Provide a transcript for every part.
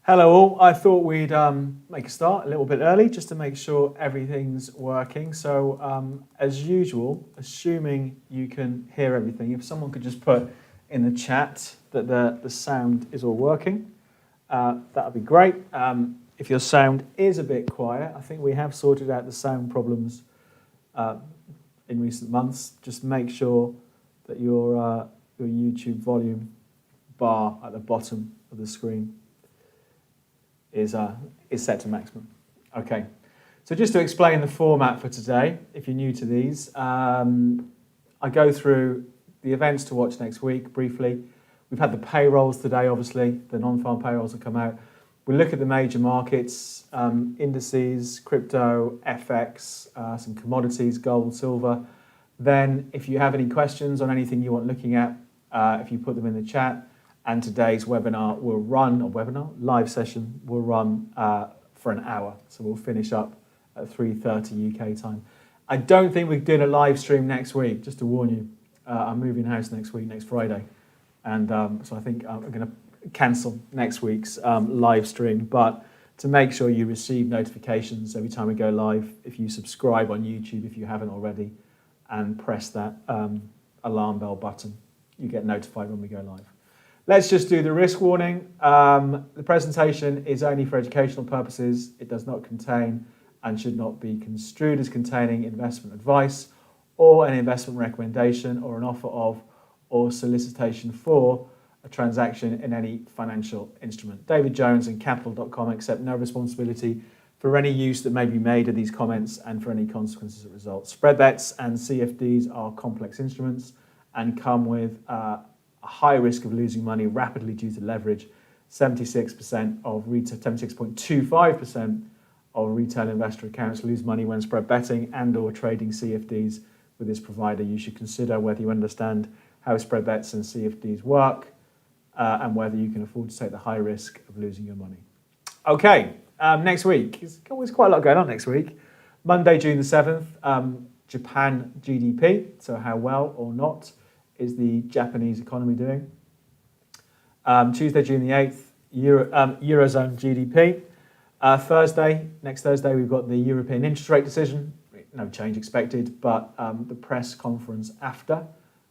Hello all, I thought we'd make a start a little bit early just to make sure everything's working. So as usual, assuming you can hear everything, if someone could just put in the chat that the sound is all working, that would be great. If your sound is a bit quiet, I think we have sorted out the sound problems in recent months. Just make sure that your YouTube volume bar at the bottom of the screen is set to maximum. Okay, so just to explain the format for today, if you're new to these, I go through the events to watch next week briefly. We've had the payrolls today, obviously, the non-farm payrolls have come out. We look at the major markets, indices, crypto, FX, some commodities, gold, silver. Then if you have any questions on anything you want looking at, if you put them in the chat, and today's webinar will run, live session will run for an hour. So we'll finish up at 3:30 UK time. I don't think we're doing a live stream next week, just to warn you. I'm moving house next week, next Friday. And so I think I'm going to cancel next week's live stream. But to make sure you receive notifications every time we go live, if you subscribe on YouTube, if you haven't already, and press that alarm bell button, you get notified when we go live. Let's just do the risk warning. The presentation is only for educational purposes. It does not contain and should not be construed as containing investment advice or an investment recommendation or an offer of or solicitation for a transaction in any financial instrument. David Jones and Capital.com accept no responsibility for any use that may be made of these comments and for any consequences that result. Spread bets and CFDs are complex instruments and come with a high risk of losing money rapidly due to leverage. 76.25% of retail investor accounts lose money when spread betting and or trading CFDs with this provider. You should consider whether you understand how spread bets and CFDs work and whether you can afford to take the high risk of losing your money. Okay, next week. There's always quite a lot going on next week. Monday, June the 7th, Japan GDP, so how well or not is the Japanese economy doing. Tuesday, June the 8th, Eurozone GDP. Next Thursday, we've got the European interest rate decision. No change expected, but the press conference after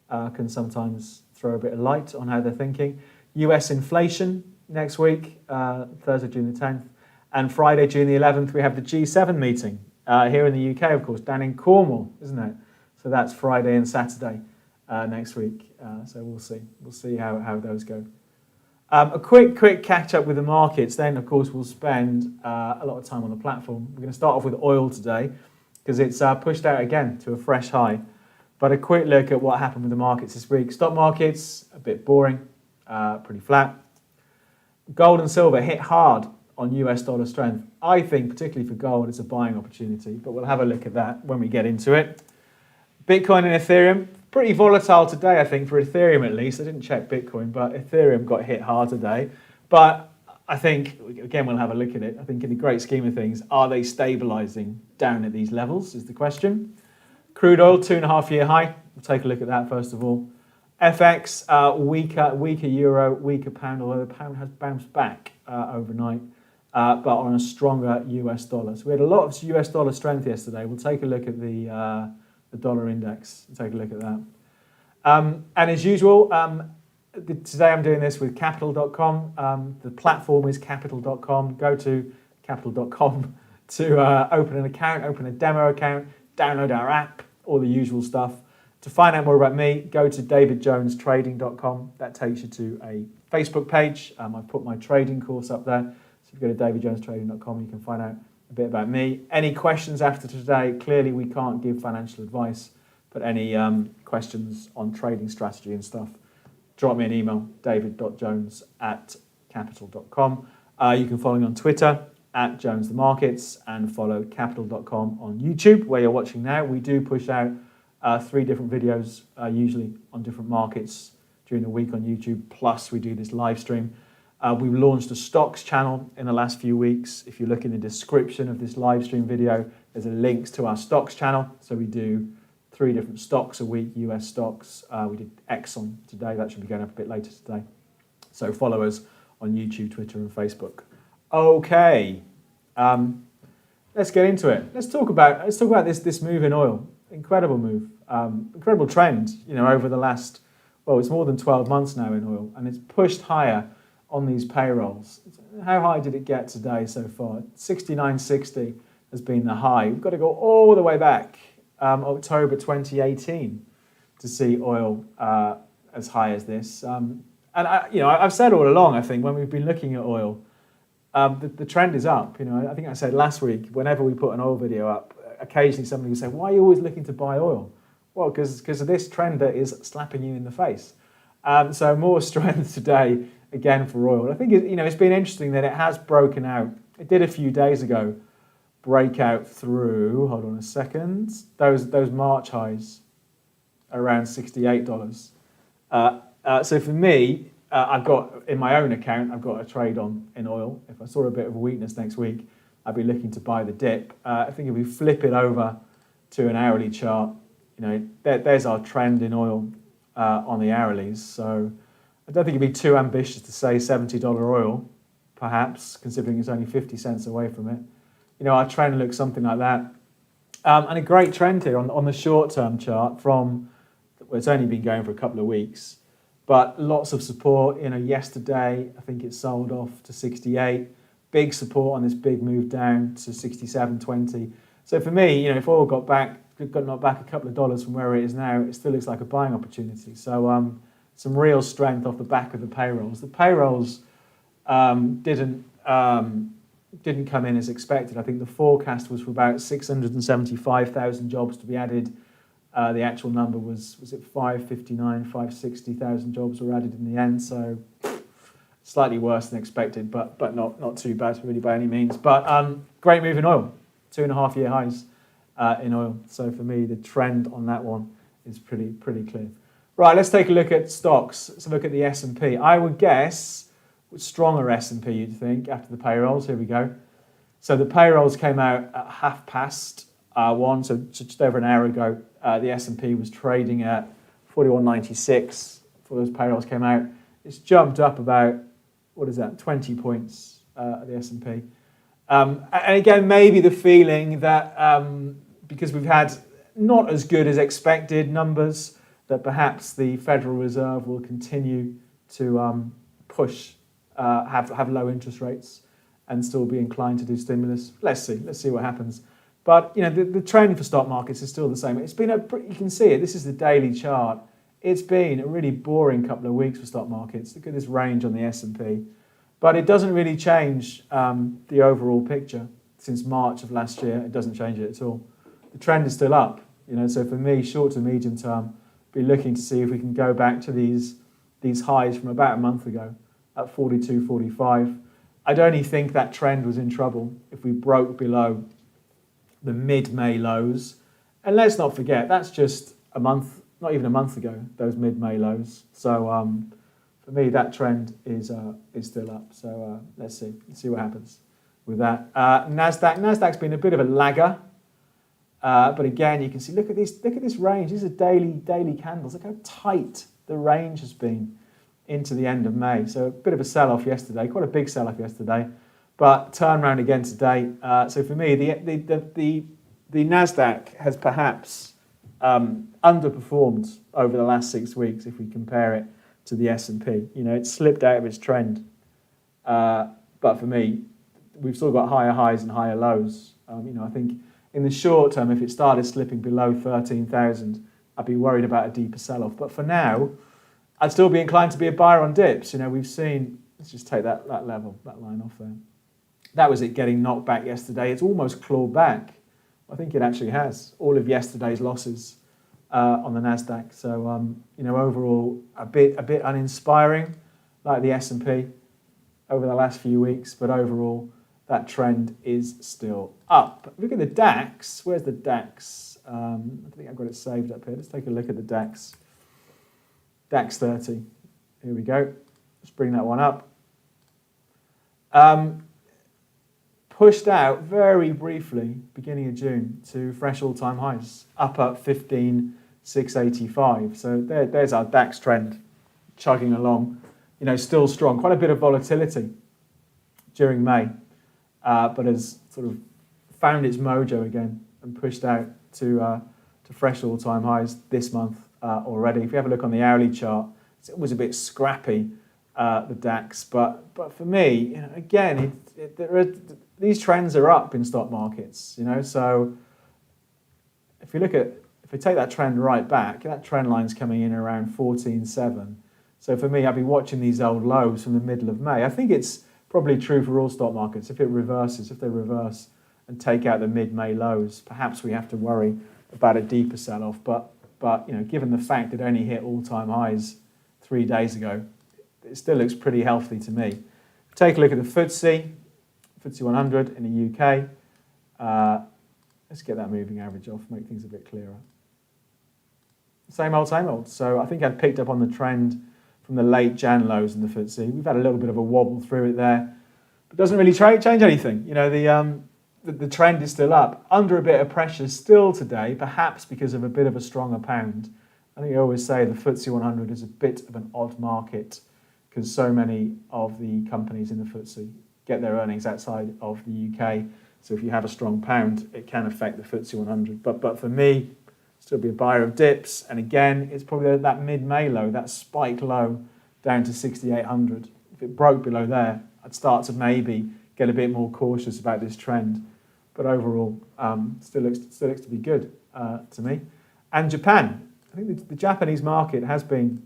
can sometimes throw a bit of light on how they're thinking. US inflation next week, Thursday, June the 10th. And Friday, June the 11th, we have the G7 meeting here in the UK, of course, down in Cornwall, isn't it? So that's Friday and Saturday. Next week, so we'll see. We'll see how those go. A quick catch up with the markets. Then, of course, we'll spend a lot of time on the platform. We're going to start off with oil today because it's pushed out again to a fresh high. But a quick look at what happened with the markets this week. Stock markets a bit boring, pretty flat. Gold and silver hit hard on US dollar strength. I think, particularly for gold, it's a buying opportunity. But we'll have a look at that when we get into it. Bitcoin and Ethereum. Pretty volatile today, I think, for Ethereum at least. I didn't check Bitcoin, but Ethereum got hit hard today. But I think, again, we'll have a look at it. I think in the great scheme of things, are they stabilizing down at these levels is the question. Crude oil, 2.5-year high. We'll take a look at that first of all. FX, weaker euro, weaker pound, although the pound has bounced back overnight, but on a stronger US dollar. So we had a lot of US dollar strength yesterday. We'll take a look at the dollar index. Take a look at that. And as usual, today I'm doing this with Capital.com. The platform is Capital.com. Go to Capital.com to open an account, open a demo account, download our app, all the usual stuff. To find out more about me, go to davidjonestrading.com. That takes you to a Facebook page. I've put my trading course up there. So if you go to davidjonestrading.com, you can find out a bit about me. Any questions after today? Clearly we can't give financial advice, but any questions on trading strategy and stuff, drop me an email, david.jones@capital.com. You can follow me on Twitter @JonesTheMarkets and follow Capital.com on YouTube where you're watching now. We do push out 3 different videos usually on different markets during the week on YouTube, plus we do this live stream. We've launched a stocks channel in the last few weeks. If you look in the description of this live stream video, there's a link to our stocks channel. So we do 3 different stocks a week, US stocks. We did Exxon today. That should be going up a bit later today. So follow us on YouTube, Twitter and Facebook. Okay, let's get into it. Let's talk about this move in oil. Incredible move, incredible trend. Over the last, well, it's more than 12 months now in oil, and it's pushed higher on these payrolls. How high did it get today so far? 69.60 has been the high. We've got to go all the way back, October 2018, to see oil as high as this. And I've said all along, I think, when we've been looking at oil, the trend is up. I think I said last week, whenever we put an oil video up, occasionally somebody will say, why are you always looking to buy oil? Well, because of this trend that is slapping you in the face. So more strength today, again, for oil. I think it's been interesting that it has broken out. It did a few days ago break out through, hold on a second, those March highs around $68. So for me, I've got, in my own account, I've got a trade on in oil. If I saw a bit of a weakness next week, I'd be looking to buy the dip. I think if we flip it over to an hourly chart, there's our trend in oil on the hourlies. So I don't think it'd be too ambitious to say $70 oil, perhaps, considering it's only 50 cents away from it. Our trend looks something like that. And a great trend here on the short-term chart from, well, it's only been going for a couple of weeks, but lots of support. Yesterday, I think it sold off to 68. Big support on this big move down to 67.20. So for me, if oil got knocked back a couple of dollars from where it is now, it still looks like a buying opportunity. So some real strength off the back of the payrolls. The payrolls didn't come in as expected. I think the forecast was for about 675,000 jobs to be added. The actual number was it 559, 560,000 jobs were added in the end. So slightly worse than expected, but not too bad really by any means. But great move in oil, 2.5-year highs in oil. So for me, the trend on that one is pretty clear. Right, let's take a look at stocks. Let's look at the S&P. I would guess stronger S&P, you'd think, after the payrolls. Here we go. So the payrolls came out at 1:30, so just over an hour ago. The S&P was trading at 41.96 before those payrolls came out. It's jumped up about, 20 points at the S&P. And again, maybe the feeling that because we've had not as good as expected numbers, that perhaps the Federal Reserve will continue to push, have low interest rates and still be inclined to do stimulus. Let's see what happens. But the trend for stock markets is still the same. It's been you can see it. This is the daily chart. It's been a really boring couple of weeks for stock markets. Look at this range on the S&P. But it doesn't really change the overall picture since March of last year. It doesn't change it at all. The trend is still up. So for me, short to medium term, be looking to see if we can go back to these highs from about a month ago at 42, 45. I'd only think that trend was in trouble if we broke below the mid-May lows. And let's not forget, that's just a month, not even a month ago, those mid-May lows. So for me, that trend is still up. So let's see what happens with that. Nasdaq's been a bit of a lagger. But again, you can see, look at this range. These are daily candles. Look how tight the range has been into the end of May. So a bit of a sell-off yesterday, quite a big sell-off yesterday, but turn around again today. So for me, the Nasdaq has perhaps underperformed over the last 6 weeks if we compare it to the S&P. It's slipped out of its trend. But for me, we've still got higher highs and higher lows. I think in the short term, if it started slipping below 13,000, I'd be worried about a deeper sell-off. But for now, I'd still be inclined to be a buyer on dips. We've seen, let's just take that level, that line off there. That was it getting knocked back yesterday. It's almost clawed back. I think it actually has. All of yesterday's losses on the Nasdaq. So, overall, a bit uninspiring, like the S&P over the last few weeks. But overall, that trend is still up. Look at the DAX. Where's the DAX? I think I've got it saved up here. Let's take a look at the DAX. DAX 30. Here we go. Let's bring that one up. Pushed out very briefly, beginning of June, to fresh all-time highs, up at 15,685. So there's our DAX trend, chugging along. Still strong. Quite a bit of volatility during May, but has sort of found its mojo again and pushed out to fresh all-time highs this month already. If you have a look on the hourly chart, it was a bit scrappy, the DAX, but for me, again, these trends are up in stock markets, so if we take that trend right back, that trend line's coming in around 14.7. So for me, I'll be watching these old lows from the middle of May. I think it's probably true for all stock markets. If they reverse and take out the mid-May lows, perhaps we have to worry about a deeper sell-off. But given the fact it only hit all-time highs 3 days ago, it still looks pretty healthy to me. Take a look at the FTSE 100 in the UK. Let's get that moving average off, make things a bit clearer. Same old. So I think I'd picked up on the trend from the late Jan lows in the FTSE. We've had a little bit of a wobble through it there, but it doesn't really change anything. The trend is still up, under a bit of pressure still today, perhaps because of a bit of a stronger pound. I think I always say the FTSE 100 is a bit of an odd market because so many of the companies in the FTSE get their earnings outside of the UK. So if you have a strong pound, it can affect the FTSE 100. But for me, still be a buyer of dips. And again, it's probably that mid-May low, that spike low down to 6,800. If it broke below there, I'd start to maybe get a bit more cautious about this trend. But overall, still looks to be good to me. And Japan, I think the Japanese market has been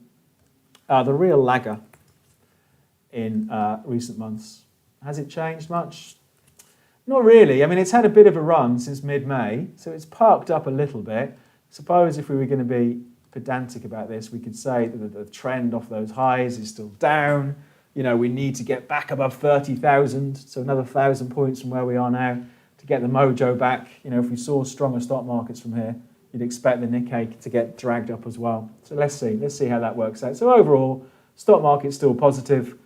the real lagger in recent months. Has it changed much? Not really. I mean, it's had a bit of a run since mid-May, so it's parked up a little bit. Suppose if we were going to be pedantic about this, we could say that the trend off those highs is still down. We need to get back above 30,000, so another 1,000 points from where we are now to get the mojo back. If we saw stronger stock markets from here, you'd expect the Nikkei to get dragged up as well. So let's see how that works out. So overall, stock market's still positive,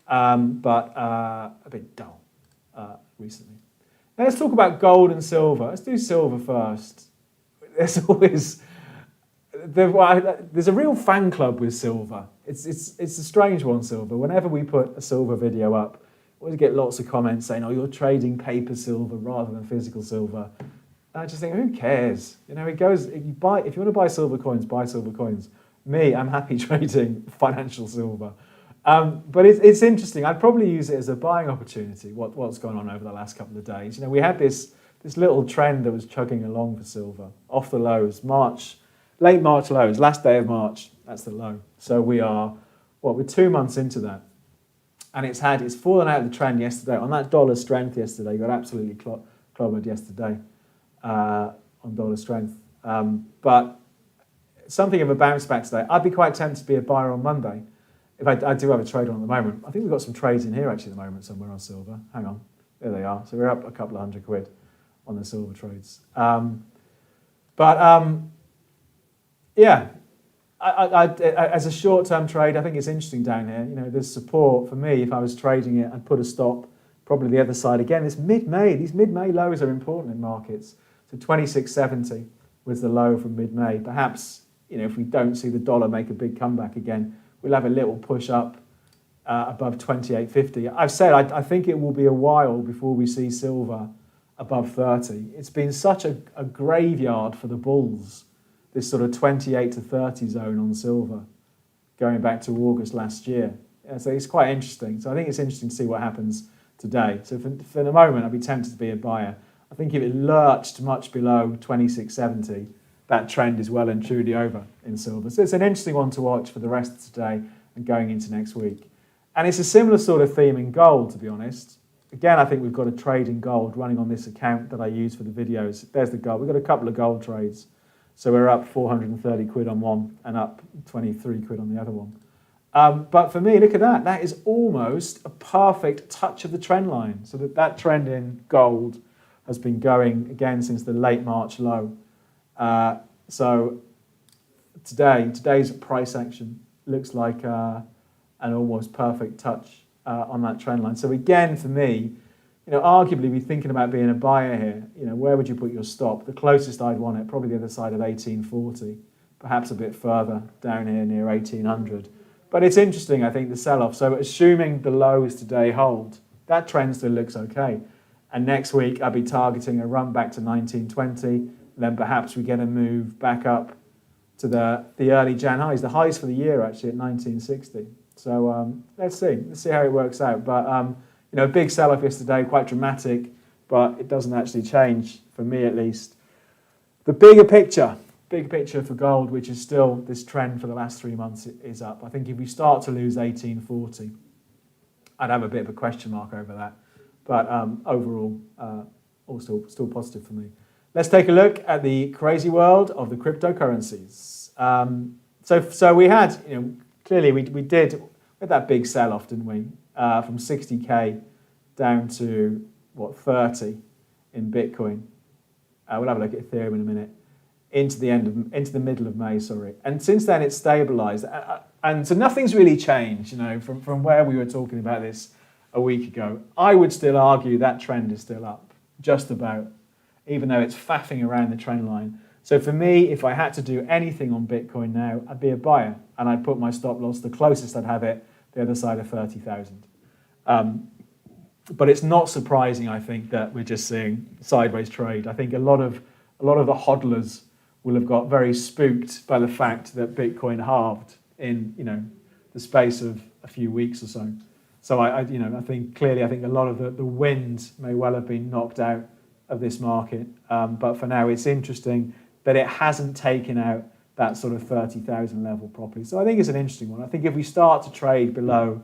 but a bit dull recently. Now let's talk about gold and silver. Let's do silver first. There's a real fan club with silver. It's a strange one, silver. Whenever we put a silver video up, we always get lots of comments saying, "Oh, you're trading paper silver rather than physical silver." And I just think, who cares? It goes. If you want to buy silver coins, buy silver coins. Me, I'm happy trading financial silver. But it's interesting. I'd probably use it as a buying opportunity. What's gone on over the last couple of days? We had this little trend that was chugging along for silver off the lows. Late March lows, last day of March. That's the low. So we're 2 months into that, and it's fallen out of the trend yesterday on that dollar strength. Yesterday, you got absolutely clobbered yesterday on dollar strength. But something of a bounce back today. I'd be quite tempted to be a buyer on Monday. If I do have a trade on at the moment. I think we've got some trades in here actually at the moment somewhere on silver. Hang on. There they are. So we're up a couple of £100 on the silver trades. Yeah, as a short-term trade, I think it's interesting down here. There's support for me. If I was trading it, I'd put a stop, probably the other side. Again, these mid-May lows are important in markets. So 26.70 was the low from mid-May. Perhaps, if we don't see the dollar make a big comeback again, we'll have a little push up above 28.50. I've said I think it will be a while before we see silver above 30. It's been such a graveyard for the bulls, this sort of 28 to 30 zone on silver, going back to August last year. So it's quite interesting. So I think it's interesting to see what happens today. So for the moment, I'd be tempted to be a buyer. I think if it lurched much below 26.70, that trend is well and truly over in silver. So it's an interesting one to watch for the rest of today and going into next week. And it's a similar sort of theme in gold, to be honest. Again, I think we've got a trade in gold running on this account that I use for the videos. There's the gold. We've got a couple of gold trades. So we're up 430 quid on one and up 23 quid on the other one. But for me, look at that. That is almost a perfect touch of the trend line. So that trend in gold has been going again since the late March low. So today's price action looks like an almost perfect touch on that trend line. So again, for me, arguably we're thinking about being a buyer here. Where would you put your stop? The closest I'd want it, probably the other side of 1840, perhaps a bit further down here near 1800. But it's interesting, I think, the sell-off. So assuming the lows today hold, that trend still looks okay. And next week, I'll be targeting a run back to 1920. Then perhaps we get a move back up to the early Jan highs, the highs for the year actually at 1960. So let's see how it works out. But a big sell-off yesterday, quite dramatic, but it doesn't actually change, for me at least, the big picture for gold, which is still this trend for the last 3 months is up. I think if we start to lose 1840, I'd have a bit of a question mark over that. But overall, all still positive for me. Let's take a look at the crazy world of the cryptocurrencies. So we had, clearly we did with that big sell-off, didn't we? From 60k down to 30 in Bitcoin. We'll have a look at Ethereum in a minute. Into the middle of May, sorry. And since then it's stabilized. And so nothing's really changed, from where we were talking about this a week ago. I would still argue that trend is still up, just about, even though it's faffing around the trend line. So for me, if I had to do anything on Bitcoin now, I'd be a buyer, and I'd put my stop loss, the closest I'd have it, the other side of 30,000. But it's not surprising, I think, that we're just seeing sideways trade. I think a lot of the hodlers will have got very spooked by the fact that Bitcoin halved in the space of a few weeks or so. So I think a lot of the wind may well have been knocked out of this market. But for now, it's interesting that it hasn't taken out that sort of 30,000 level properly. So I think it's an interesting one. I think if we start to trade below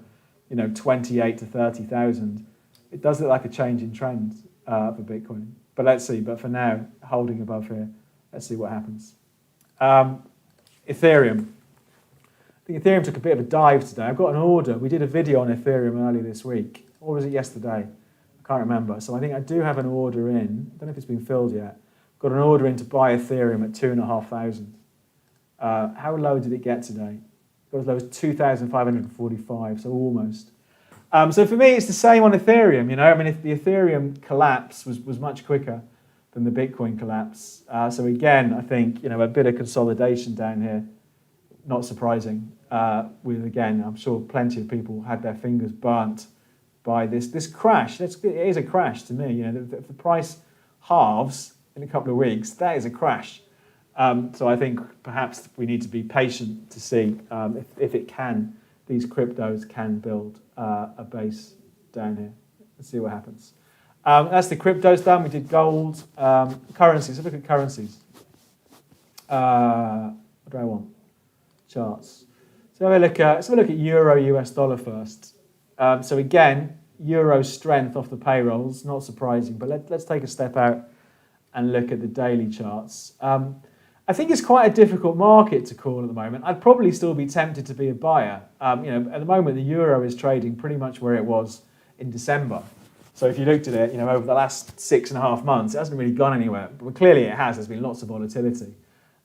28 to 30,000, it does look like a change in trend for Bitcoin. But let's see. But for now, holding above here. Let's see what happens. Ethereum. I think Ethereum took a bit of a dive today. I've got an order. We did a video on Ethereum earlier this week. Or was it yesterday? I can't remember. So I think I do have an order in. I don't know if it's been filled yet. Got an order in to buy Ethereum at 2,500. How low did it get today? It got as low as 2,545, so almost. So for me, it's the same on Ethereum. If the Ethereum collapse was much quicker than the Bitcoin collapse. So again, I think, a bit of consolidation down here, not surprising. I'm sure plenty of people had their fingers burnt by this crash. It is a crash to me. If the price halves in a couple of weeks, that is a crash. So I think perhaps we need to be patient to see if these cryptos can build a base down here. Let's see what happens. That's the cryptos done. We did gold, currencies. Let's look at currencies. What do I want? Charts. So let's have a look at euro US dollar first. So again, euro strength off the payrolls, not surprising. But let's take a step out and look at the daily charts. I think it's quite a difficult market to call at the moment. I'd probably still be tempted to be a buyer. At the moment, the euro is trading pretty much where it was in December. So if you looked at it, over the last 6.5 months, it hasn't really gone anywhere. But clearly it has. There's been lots of volatility.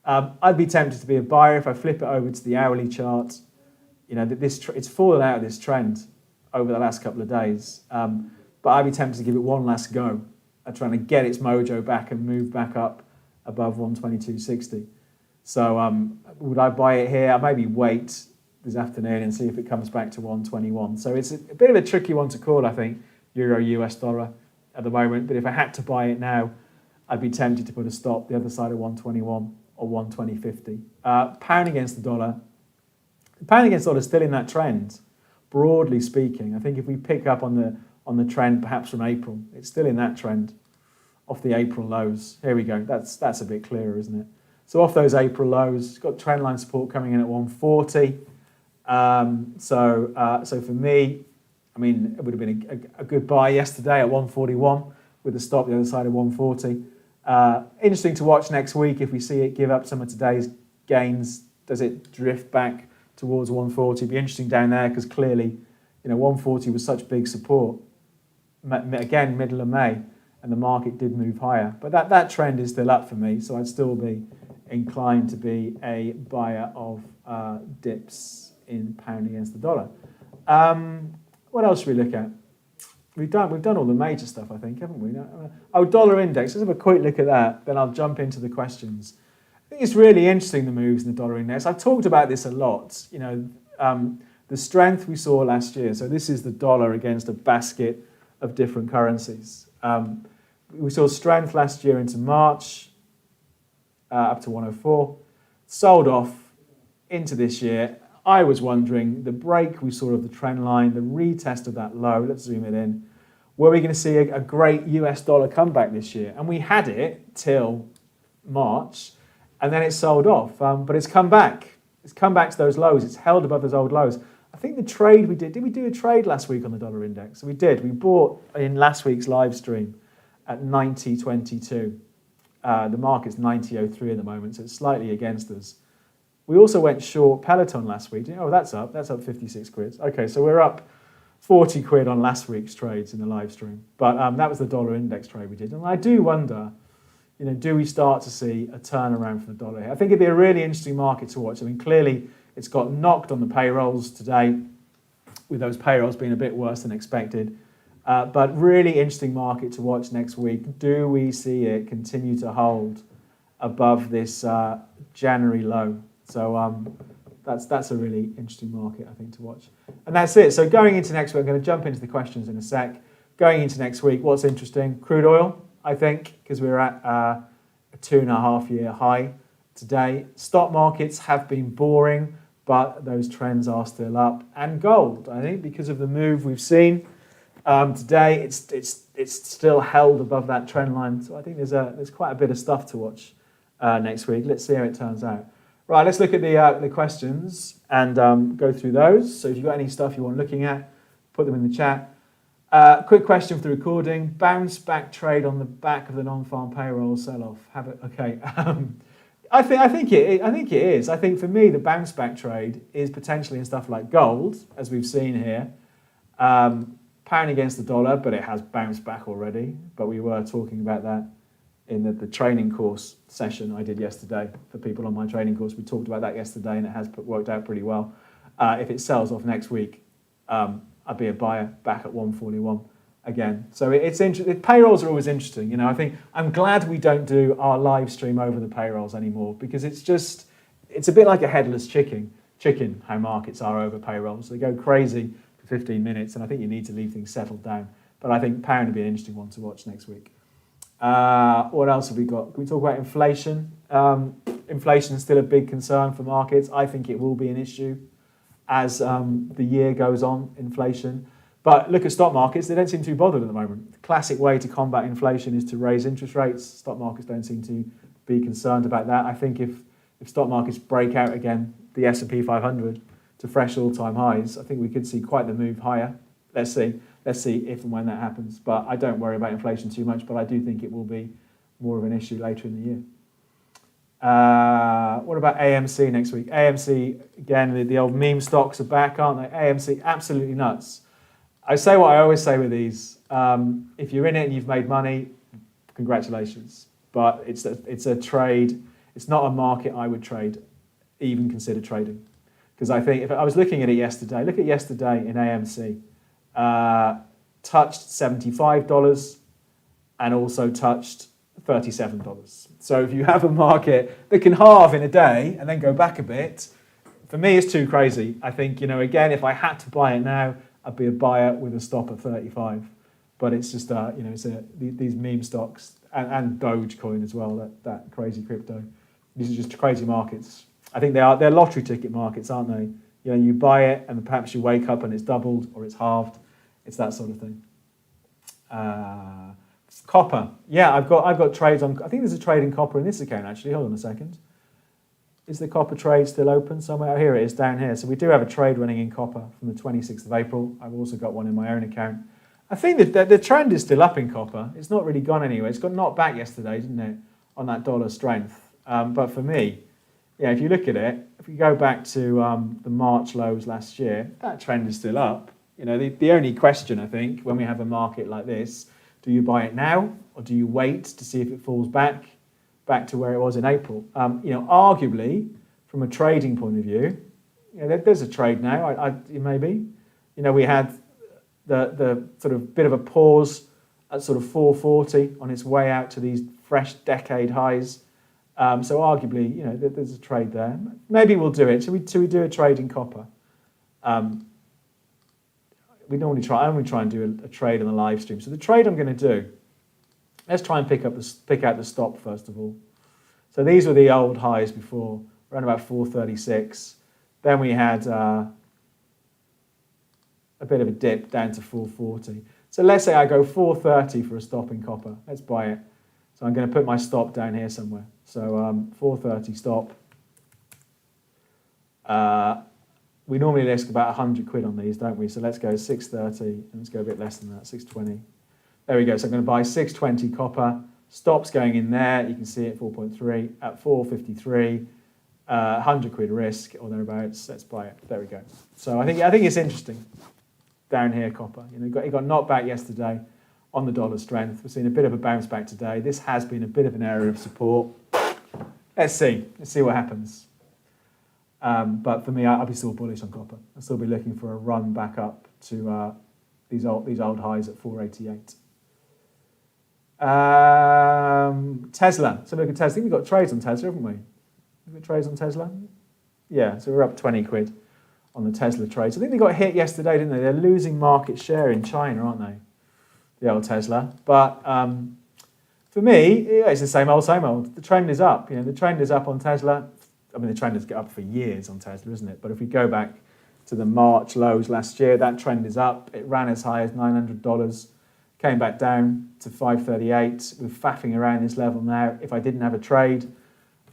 I'd be tempted to be a buyer if I flip it over to the hourly chart. It's fallen out of this trend over the last couple of days. But I'd be tempted to give it one last go at trying to get its mojo back and move back up above 122.60. So would I buy it here? I'd maybe wait this afternoon and see if it comes back to 121. So it's a bit of a tricky one to call, I think, euro US dollar at the moment. But if I had to buy it now, I'd be tempted to put a stop the other side of 121 or 120.50. Pound against the dollar. The pound against the dollar is still in that trend, broadly speaking. I think if we pick up on the trend perhaps from April, it's still in that trend off the April lows. Here we go. That's a bit clearer, isn't it? So off those April lows, it's got trendline support coming in at 140. So for me, it would have been a good buy yesterday at 141 with a stop the other side of 140. Interesting to watch next week if we see it give up some of today's gains. Does it drift back towards 140? It'd be interesting down there because clearly, 140 was such big support. Again, middle of May, and the market did move higher. But that trend is still up for me, so I'd still be inclined to be a buyer of dips in pound against the dollar. What else should we look at? We've done all the major stuff, I think, haven't we? Dollar index. Let's have a quick look at that. Then I'll jump into the questions. I think it's really interesting, the moves in the dollar index. I've talked about this a lot. The strength we saw last year. So this is the dollar against a basket of different currencies. We saw strength last year into March, up to 104, sold off into this year. I was wondering, the break we saw of the trend line, the retest of that low, let's zoom it in, were we going to see a great US dollar comeback this year? And we had it till March, and then it sold off. But it's come back. It's come back to those lows. It's held above those old lows. I think the trade we did we do a trade last week on the dollar index? We did. We bought in last week's live stream at 90.22. The market's 90.03 at the moment, so it's slightly against us. We also went short Peloton last week. Oh, that's up 56 quid. Okay, so we're up 40 quid on last week's trades in the live stream. But that was the dollar index trade we did. And I do wonder, do we start to see a turnaround for the dollar here? I think it'd be a really interesting market to watch. I mean, clearly it's got knocked on the payrolls today, with those payrolls being a bit worse than expected. But really interesting market to watch next week. Do we see it continue to hold above this January low? So that's a really interesting market, I think, to watch. And that's it. So going into next week, I'm going to jump into the questions in a sec. Going into next week, what's interesting? Crude oil, I think, because we're at a 2.5-year high today. Stock markets have been boring, but those trends are still up. And gold, I think, because of the move we've seen today, it's still held above that trend line. So I think there's quite a bit of stuff to watch next week. Let's see how it turns out. Right, let's look at the questions and go through those. So if you've got any stuff you want looking at, put them in the chat. Quick question for the recording. Bounce back trade on the back of the non-farm payroll sell-off. Okay. I think it is. I think for me the bounce back trade is potentially in stuff like gold, as we've seen here. Pound against the dollar, but it has bounced back already. But we were talking about that in the training course session I did yesterday. For people on my training course, we talked about that yesterday, and it has worked out pretty well. If it sells off next week, I'd be a buyer back at 141 again. So it's interesting. Payrolls are always interesting. I think I'm glad we don't do our live stream over the payrolls anymore, because it's a bit like a headless chicken how markets are over payrolls. They go crazy for 15 minutes, and I think you need to leave things settled down. But I think pound would be an interesting one to watch next week. What else have we got? Can we talk about inflation? Inflation is still a big concern for markets. I think it will be an issue as the year goes on, inflation. But look at stock markets, they don't seem too bothered at the moment. The classic way to combat inflation is to raise interest rates. Stock markets don't seem to be concerned about that. I think if stock markets break out again, the S&P 500 to fresh all-time highs, I think we could see quite the move higher. Let's see if and when that happens. But I don't worry about inflation too much, but I do think it will be more of an issue later in the year. What about AMC next week? AMC, again, the old meme stocks are back, aren't they? AMC, absolutely nuts. I say what I always say with these. If you're in it and you've made money, congratulations. But it's a trade. It's not a market I would even consider trading. Because I think if I was looking at it yesterday, look at yesterday in AMC. Touched $75 and also touched $37. So if you have a market that can halve in a day and then go back a bit, for me it's too crazy. I think, again, if I had to buy it now, I'd be a buyer with a stop at 35. But it's just, these meme stocks and Dogecoin as well, that crazy crypto. These are just crazy markets. I think they're lottery ticket markets, aren't they? You buy it and perhaps you wake up and it's doubled or it's halved. It's that sort of thing. Copper. Yeah, I've got trades on. I think there's a trade in copper in this account actually. Hold on a second. Is the copper trade still open somewhere? Oh, here it is down here. So we do have a trade running in copper from the 26th of April. I've also got one in my own account. I think that the trend is still up in copper. It's not really gone anywhere. It's got knocked back yesterday, didn't it, on that dollar strength. But for me, yeah, if you look at it, if we go back to the March lows last year, that trend is still up. The only question, I think, when we have a market like this, do you buy it now or do you wait to see if it falls back to where it was in April? Arguably, from a trading point of view, there's a trade now. Maybe, we had the sort of bit of a pause at sort of 440 on its way out to these fresh decade highs. So arguably, there's a trade there. Maybe we'll do it. Should we do a trade in copper? I only try and do a trade on the live stream. So the trade I'm going to do, let's try and pick out the stop first of all. So these were the old highs before, around about 436. Then we had a bit of a dip down to 440. So let's say I go 430 for a stop in copper. Let's buy it. So I'm going to put my stop down here somewhere. So 430 stop. We normally risk about 100 quid on these, don't we? So let's go 630, and let's go a bit less than that, 620. There we go. So I'm going to buy 620 copper. Stop's going in there. You can see it 4.3 at 453. 100 quid risk or thereabouts. Let's buy it. There we go. So I think it's interesting. Down here, copper. It got knocked back yesterday on the dollar strength. We're seeing a bit of a bounce back today. This has been a bit of an area of support. Let's see what happens. But for me, I'll be still bullish on copper. I'll still be looking for a run back up to these old highs at 488. Tesla. So look at Tesla. I think we've got trades on Tesla, haven't we? We've got trades on Tesla. Yeah, so we're up 20 quid on the Tesla trades. I think they got hit yesterday, didn't they? They're losing market share in China, aren't they? The old Tesla. But for me, it's the same old, same old. The trend is up. The trend is up on Tesla. I mean, the trend has been up for years on Tesla, isn't it? But if we go back to the March lows last year, that trend is up. It ran as high as $900, came back down to 538. We're faffing around this level now. If I didn't have a trade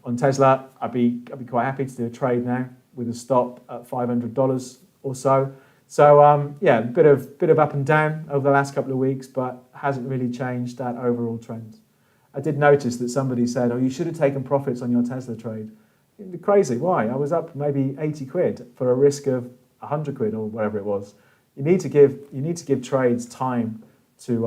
on Tesla, I'd be quite happy to do a trade now with a stop at $500 or so. So yeah, a bit of up and down over the last couple of weeks, but hasn't really changed that overall trend. I did notice that somebody said, "Oh, you should have taken profits on your Tesla trade." It'd be crazy. Why? I was up maybe 80 quid for a risk of 100 quid or whatever it was. You need to give trades time to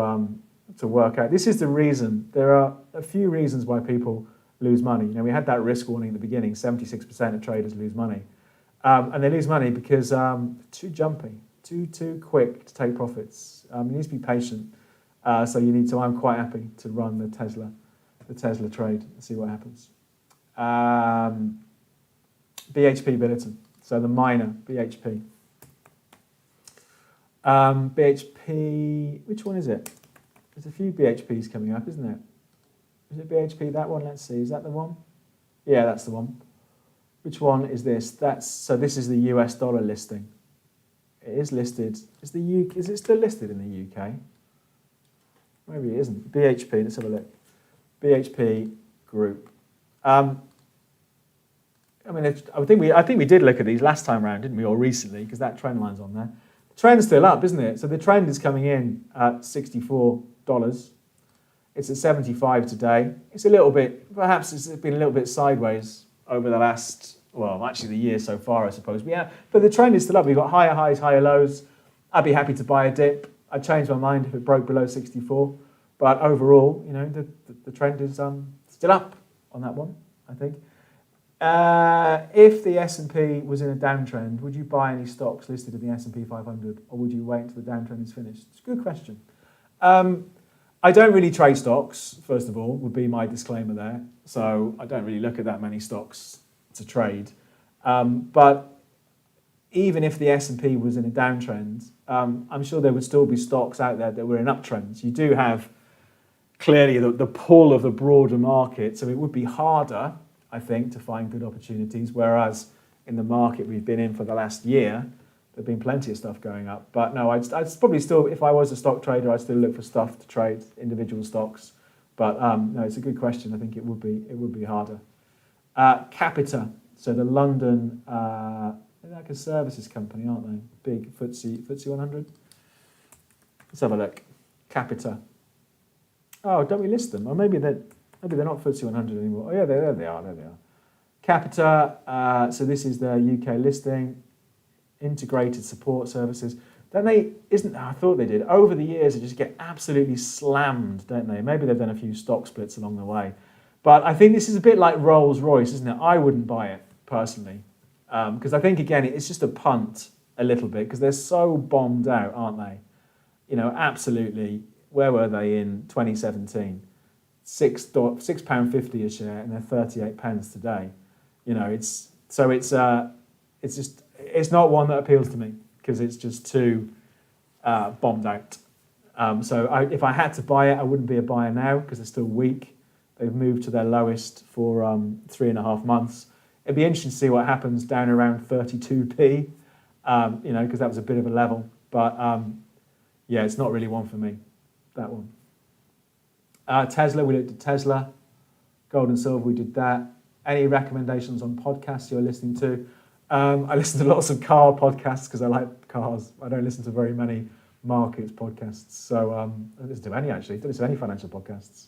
work out. This is the reason. There are a few reasons why people lose money. We had that risk warning at the beginning. 76% of traders lose money, and they lose money because too jumpy, too quick to take profits. You need to be patient. So you need to. I'm quite happy to run the Tesla trade and see what happens. BHP Billiton, so the miner BHP. BHP, which one is it? There's a few BHPs coming up, isn't there? Is it BHP, that one? Let's see, is that the one? Yeah, that's the one. Which one is this? So this is the US dollar listing. It is listed. Is it still listed in the UK? Maybe it isn't. BHP, let's have a look. BHP Group. I think we did look at these last time round, didn't we, or recently, because that trend line's on there. The trend's still up, isn't it? So the trend is coming in at $64. It's at 75 today. It's a little bit, perhaps it's been a little bit sideways over the last, well, actually the year so far, I suppose. But the trend is still up. We've got higher highs, higher lows. I'd be happy to buy a dip. I'd change my mind if it broke below 64. But overall, the trend is still up on that one, I think. If the S&P was in a downtrend, would you buy any stocks listed in the S&P 500, or would you wait until the downtrend is finished? It's a good question. I don't really trade stocks, first of all, would be my disclaimer there. So I don't really look at that many stocks to trade. But even if the S&P was in a downtrend, I'm sure there would still be stocks out there that were in uptrends. You do have clearly the pull of the broader market, so it would be harder, I think, to find good opportunities, whereas in the market we've been in for the last year, there've been plenty of stuff going up. But no, I'd probably still, if I was a stock trader, I'd still look for stuff to trade, individual stocks. But no, it's a good question. I think it would be harder. Capita, so the London, they're like a services company, aren't they? Big FTSE 100. Let's have a look. Capita. Oh, don't we list them? Or maybe they're not FTSE 100 anymore. Oh yeah, there they are. Capita. So this is the UK listing. Integrated support services. Don't they? I thought they did. Over the years, they just get absolutely slammed, don't they? Maybe they've done a few stock splits along the way. But I think this is a bit like Rolls-Royce, isn't it? I wouldn't buy it personally, because I think again it's just a punt a little bit because they're so bombed out, aren't they? Absolutely. Where were they in 2017? £6.50 a share, and they're 38 pence today. It's not one that appeals to me because it's just too bombed out. If I had to buy it, I wouldn't be a buyer now because it's still weak. They've moved to their lowest for 3.5 months. It'd be interesting to see what happens down around 32p, because that was a bit of a level. But yeah, it's not really one for me, that one. Tesla, we looked at Tesla. Gold and silver, we did that. Any recommendations on podcasts you're listening to? I listen to lots of car podcasts because I like cars. I don't listen to very many markets podcasts. So I don't listen to any, actually. I don't listen to any financial podcasts.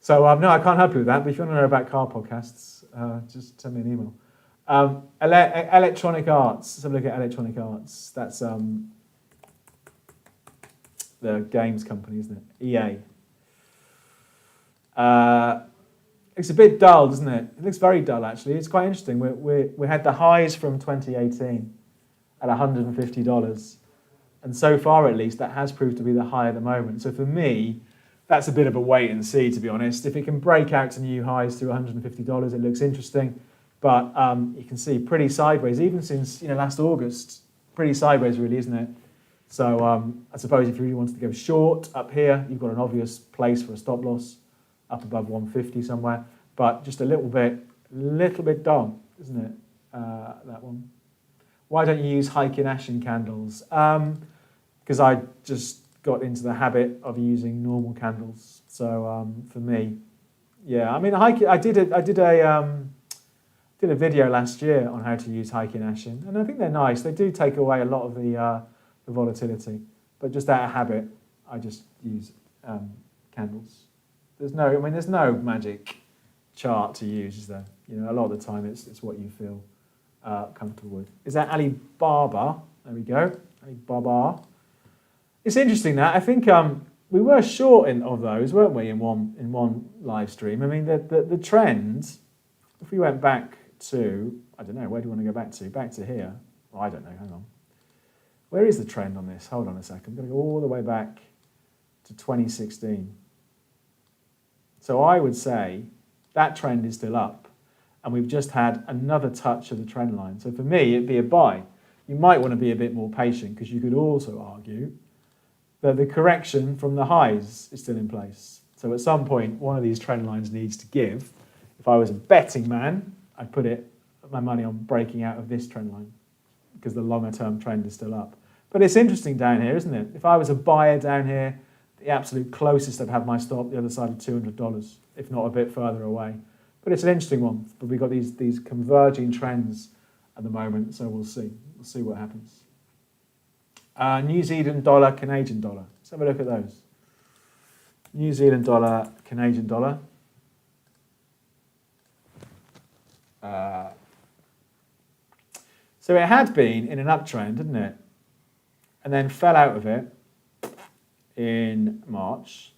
So no, I can't help you with that. But if you want to know about car podcasts, just send me an email. Electronic Arts. Let's have a look at Electronic Arts. That's the games company, isn't it? EA. It's a bit dull, doesn't it? It looks very dull, actually. It's quite interesting. We had the highs from 2018 at $150. And so far, at least, that has proved to be the high at the moment. So for me, that's a bit of a wait and see, to be honest. If it can break out to new highs through $150, it looks interesting. But you can see pretty sideways, even since last August. Pretty sideways, really, isn't it? So I suppose if you really wanted to go short up here, you've got an obvious place for a stop loss up above 150 somewhere. But just a little bit dull, isn't it? That one. Why don't you use Heikin Ashen candles? Because I just got into the habit of using normal candles. So for me, yeah. I mean, I did a video last year on how to use Heikin Ashen, and I think they're nice. They do take away a lot of the volatility, but just out of habit, I just use candles. There's no magic chart to use, is there? A lot of the time it's what you feel comfortable with. Is that Alibaba? There we go, Alibaba. It's interesting that I think we were short of those, weren't we? In one live stream. I mean, the trend. If we went back to, I don't know, where do you want to go back to? Back to here? Well, I don't know. Hang on. Where is the trend on this? Hold on a second. I'm going to go all the way back to 2016. So I would say that trend is still up, and we've just had another touch of the trend line. So for me, it'd be a buy. You might want to be a bit more patient because you could also argue that the correction from the highs is still in place. So at some point, one of these trend lines needs to give. If I was a betting man, I'd put my money on breaking out of this trend line because the longer term trend is still up. But it's interesting down here, isn't it? If I was a buyer down here, the absolute closest I'd have my stop the other side of $200, if not a bit further away. But it's an interesting one. But we've got these converging trends at the moment, so we'll see. We'll see what happens. New Zealand dollar, Canadian dollar. Let's have a look at those. New Zealand dollar, Canadian dollar. So it had been in an uptrend, didn't it? And then fell out of it in March.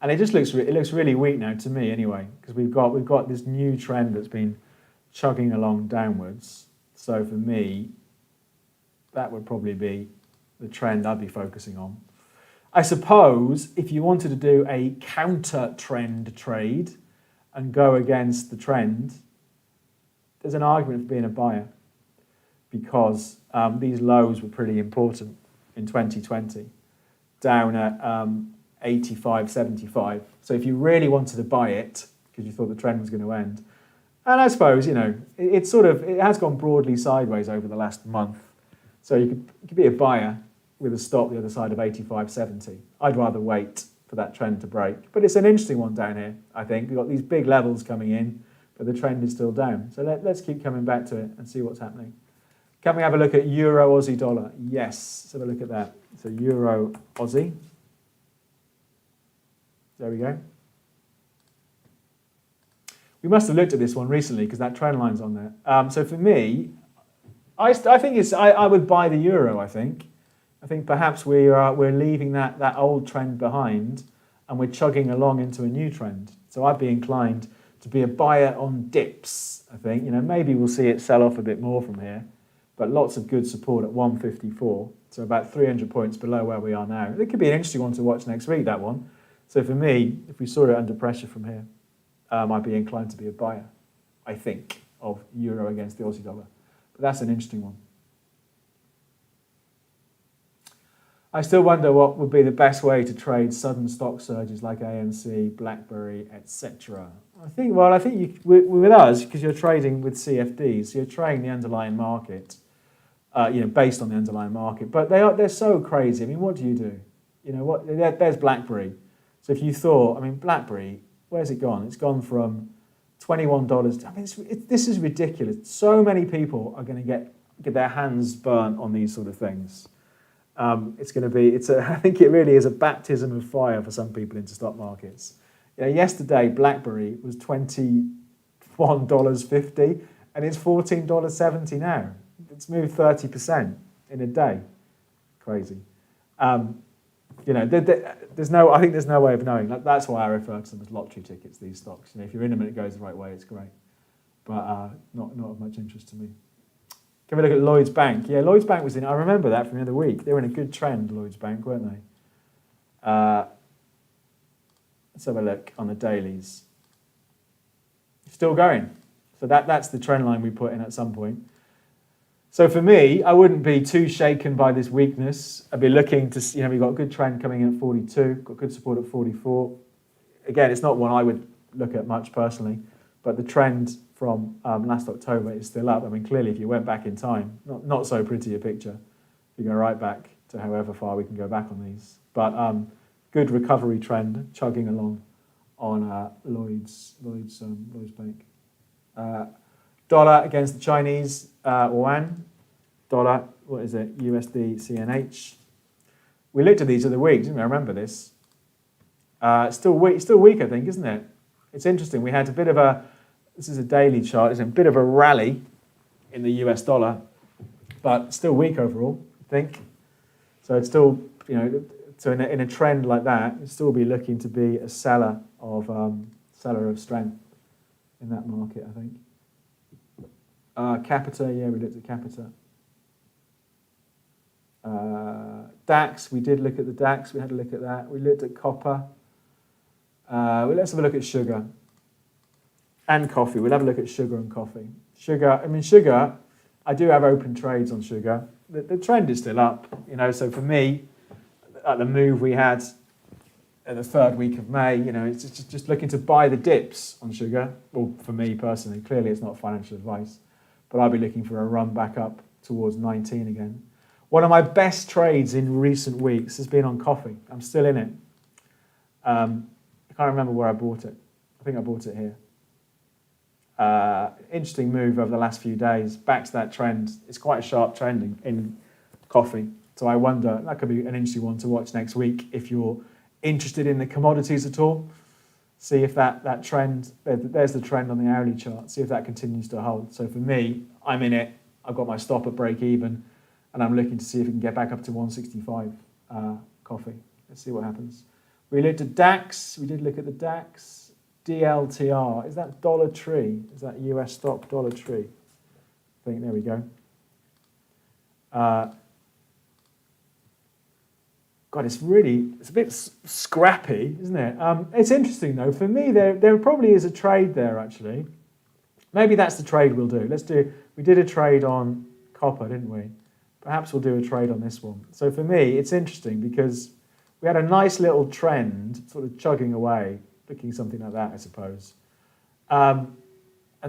And it just looks really weak now to me anyway, because we've got this new trend that's been chugging along downwards. So for me, that would probably be the trend I'd be focusing on. I suppose if you wanted to do a counter trend trade and go against the trend, there's an argument for being a buyer because these lows were pretty important in 2020, down at 85.75. So if you really wanted to buy it because you thought the trend was going to end, and I suppose it has gone broadly sideways over the last month. So you could be a buyer with a stop the other side of 85.70. I'd rather wait for that trend to break. But it's an interesting one down here, I think. We've got these big levels coming in, but the trend is still down. So let's keep coming back to it and see what's happening. Can we have a look at Euro Aussie dollar? Yes, let's have a look at that. So Euro Aussie. There we go. We must have looked at this one recently because that trend line's on there. So for me, I think I would buy the euro. I think perhaps we're leaving that old trend behind, and we're chugging along into a new trend. So I'd be inclined to be a buyer on dips. I think maybe we'll see it sell off a bit more from here, but lots of good support at 154. So about 300 points below where we are now. It could be an interesting one to watch next week. That one. So for me, if we saw it under pressure from here, I'd be inclined to be a buyer. I think of euro against the Aussie dollar. But that's an interesting one. I still wonder what would be the best way to trade sudden stock surges like AMC, BlackBerry, etc. I think with us, because you're trading with CFDs, so you're trading the underlying market, based on the underlying market. But they're so crazy. I mean, what do? There's BlackBerry. So if you thought, BlackBerry, where's it gone? It's gone from $21. This is ridiculous. So many people are going to get their hands burnt on these sort of things. I think it really is a baptism of fire for some people into stock markets. Yesterday, BlackBerry was $21.50, and it's $14.70 now. It's moved 30% in a day. Crazy. There's no way of knowing. That's why I refer to them as lottery tickets, these stocks. If you're in them and it goes the right way, it's great. But not of much interest to me. Can we look at Lloyd's Bank? Yeah, Lloyd's Bank was I remember that from the other week. They were in a good trend, Lloyd's Bank, weren't they? Let's have a look on the dailies. Still going. So that's the trend line we put in at some point. So for me, I wouldn't be too shaken by this weakness. I'd be looking to, we've got a good trend coming in at 42, got good support at 44. Again, it's not one I would look at much personally, but the trend from last October is still up. Clearly, if you went back in time, not so pretty a picture. You go right back to however far we can go back on these. But good recovery trend chugging along on Lloyd's Bank. Dollar against the Chinese yuan. Dollar, what is it? USD CNH. We looked at these the other week, didn't we? I remember this. Still weak, I think, isn't it? It's interesting. We had a bit of this is a daily chart, it's a bit of a rally in the US dollar, but still weak overall, I think. So it's still, so in a trend like that, you'd still be looking to be a seller of strength in that market, I think. Capita, yeah, we looked at Capita. DAX, we did look at the DAX, we had a look at that. We looked at copper. Let's have a look at sugar and coffee. We'll have a look at sugar and coffee. Sugar, I do have open trades on sugar. The trend is still up, so for me, at the move we had at the third week of May, it's just looking to buy the dips on sugar. Well, for me personally, clearly it's not financial advice, but I'll be looking for a run back up towards 19 again. One of my best trades in recent weeks has been on coffee. I'm still in it. I can't remember where I bought it. I think I bought it here. Interesting move over the last few days, back to that trend. It's quite a sharp trend in coffee. So I wonder, that could be an interesting one to watch next week if you're interested in the commodities at all. See if that trend, there's the trend on the hourly chart, see if that continues to hold. So for me, I'm in it. I've got my stop at break even, and I'm looking to see if we can get back up to 165 coffee. Let's see what happens. We looked at DAX. We did look at the DAX. DLTR, is that Dollar Tree? Is that US stock Dollar Tree? I think, there we go. God, it's a bit scrappy, isn't it? It's interesting though. For me, there probably is a trade there actually. Maybe that's the trade we'll do. We did a trade on copper, didn't we? Perhaps we'll do a trade on this one. So for me, it's interesting because we had a nice little trend sort of chugging away, looking something like that, I suppose. And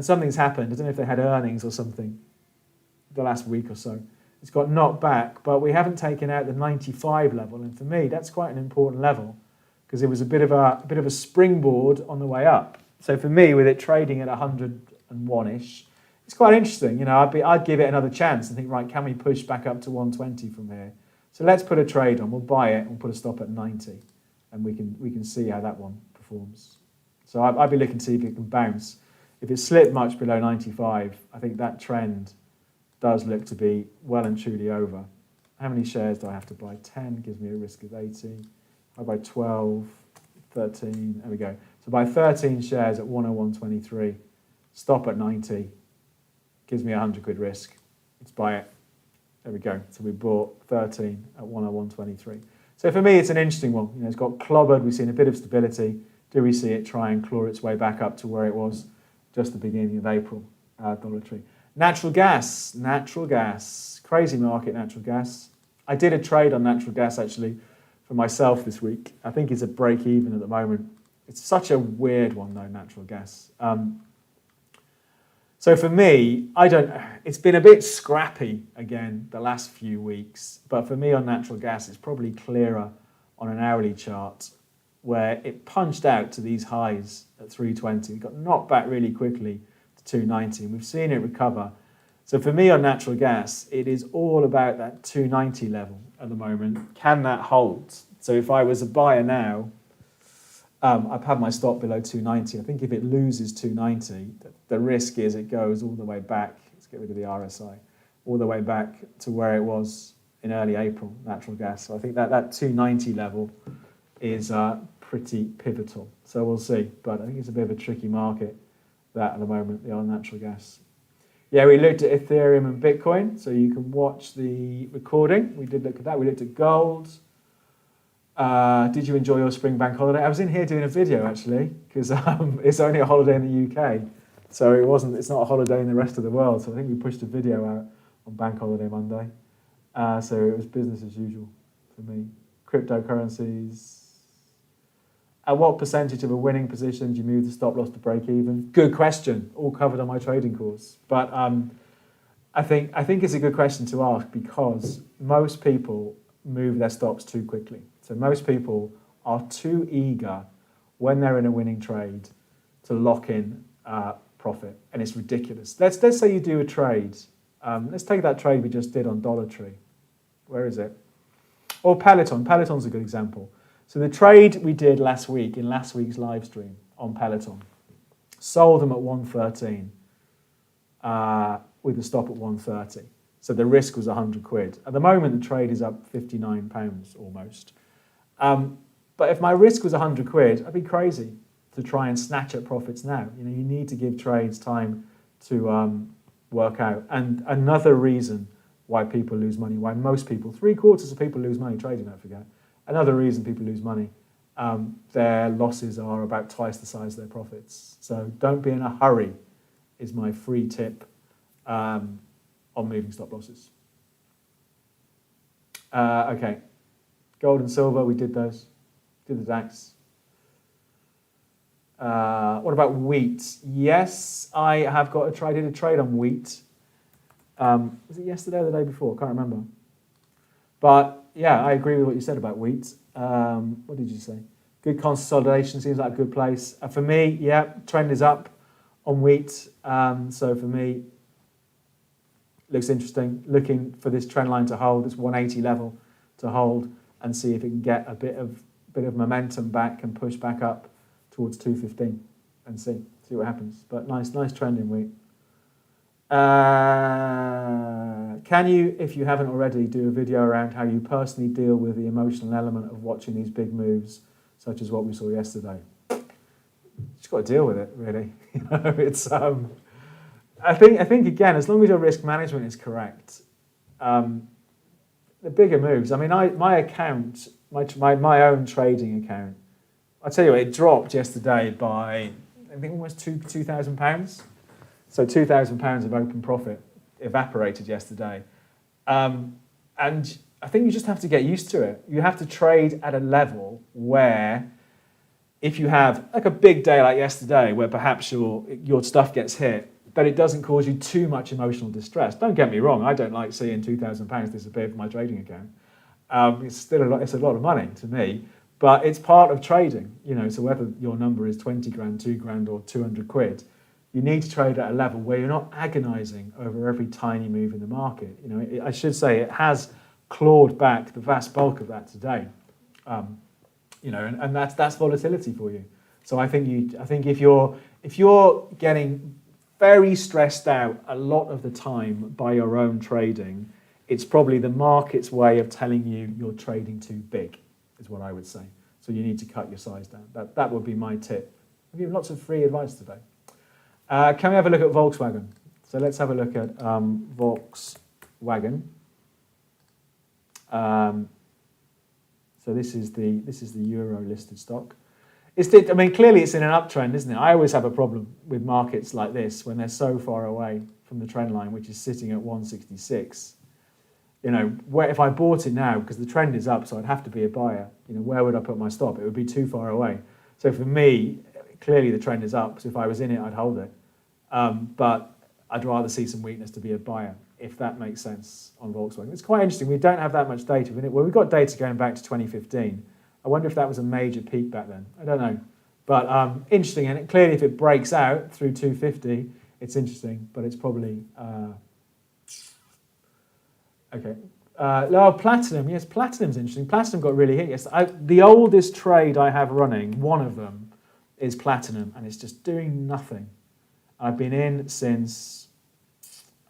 something's happened. I don't know if they had earnings or something the last week or so. It's got knocked back, but we haven't taken out the 95 level. And for me, that's quite an important level because it was a bit of a springboard on the way up. So for me, with it trading at 101-ish, it's quite interesting. I'd give it another chance and think, right, can we push back up to 120 from here? So let's put a trade on. We'll buy it and we'll put a stop at 90, and we can see how that one performs. So I'd be looking to see if it can bounce. If it slipped much below 95, I think that trend does look to be well and truly over. How many shares do I have to buy? 10 gives me a risk of 80. I buy 12, 13, there we go. So buy 13 shares at 101.23, stop at 90, gives me 100 quid risk. Let's buy it. There we go. So we bought 13 at 101.23. So for me, it's an interesting one. It's got clobbered. We've seen a bit of stability. Do we see it try and claw its way back up to where it was just the beginning of April? Dollar Tree. Natural gas. Crazy market, natural gas. I did a trade on natural gas actually for myself this week. I think it's a break even at the moment. It's such a weird one though, natural gas. So for me, it's been a bit scrappy again the last few weeks, but for me on natural gas, it's probably clearer on an hourly chart where it punched out to these highs at 320. It got knocked back really quickly to 290, and we've seen it recover. So for me on natural gas, it is all about that 290 level at the moment. Can that hold? So if I was a buyer now, I've had my stop below 290. I think if it loses 290, the risk is it goes all the way back. Let's get rid of the RSI. All the way back to where it was in early April, natural gas. So I think that 290 level is pretty pivotal. So we'll see. But I think it's a bit of a tricky market, that at the moment, the oil natural gas. Yeah, we looked at Ethereum and Bitcoin. So you can watch the recording. We did look at that. We looked at gold. Did you enjoy your spring bank holiday? I was in here doing a video actually because it's only a holiday in the UK, so it's not a holiday in the rest of the world. So I think we pushed a video out on Bank Holiday Monday. So it was business as usual for me. Cryptocurrencies. At what percentage of a winning position do you move the stop loss to break even? Good question. All covered on my trading course. But I think it's a good question to ask because most people move their stops too quickly. So most people are too eager when they're in a winning trade to lock in profit, and it's ridiculous. Let's say you do a trade. Let's take that trade we just did on Dollar Tree. Where is it? Or Peloton. Peloton's a good example. So the trade we did last week in last week's live stream on Peloton, sold them at 113 with a stop at 130. So the risk was 100 quid. At the moment, the trade is up £59 almost. But if my risk was 100 quid, I'd be crazy to try and snatch at profits now. You need to give trades time to work out. And another reason why people lose money, why most people, 3/4 of people lose money trading, don't forget. Another reason people lose money, their losses are about twice the size of their profits. So don't be in a hurry is my free tip on moving stop losses. Okay. Gold and silver, we did those. Did the DAX. What about wheat? Yes, I have got a trade. I did a trade on wheat. Was it yesterday or the day before? I can't remember. But yeah, I agree with what you said about wheat. What did you say? Good consolidation seems like a good place. For me, yeah, trend is up on wheat. So for me, looks interesting. Looking for this trend line to hold, this 180 level to hold, and see if it can get a bit of momentum back and push back up towards 215 and see what happens. But nice trend in wheat. Can you, if you haven't already, do a video around how you personally deal with the emotional element of watching these big moves, such as what we saw yesterday? Just got to deal with it, really. It's. I think again, as long as your risk management is correct. The bigger moves. I mean, my account, my own trading account, I tell you what, it dropped yesterday by I think almost £2,000. So £2,000 of open profit evaporated yesterday, and I think you just have to get used to it. You have to trade at a level where, if you have like a big day like yesterday, where perhaps your stuff gets hit, but it doesn't cause you too much emotional distress. Don't get me wrong, I don't like seeing £2,000 disappear from my trading account. It's still it's a lot of money to me, but it's part of trading, so whether your number is 20 grand, 2 grand or 200 quid, you need to trade at a level where you're not agonizing over every tiny move in the market. I should say it has clawed back the vast bulk of that today, and that's volatility for you. So I think if you're getting very stressed out a lot of the time by your own trading, it's probably the market's way of telling you you're trading too big, is what I would say. So you need to cut your size down. That would be my tip. I've given lots of free advice today. Can we have a look at Volkswagen? So let's have a look at Volkswagen. So this is the Euro listed stock. Clearly it's in an uptrend, isn't it? I always have a problem with markets like this when they're so far away from the trend line, which is sitting at 166. where if I bought it now, because the trend is up, so I'd have to be a buyer, where would I put my stop? It would be too far away. So for me, clearly the trend is up, so if I was in it, I'd hold it. But I'd rather see some weakness to be a buyer, if that makes sense on Volkswagen. It's quite interesting. We don't have that much data. Well, we've got data going back to 2015. I wonder if that was a major peak back then. I don't know. But interesting, and clearly if it breaks out through 250, it's interesting, but it's probably... okay. Platinum. Yes, Platinum's interesting. Platinum got really hit. Yes, the oldest trade I have running, one of them, is Platinum, and it's just doing nothing. I've been in since,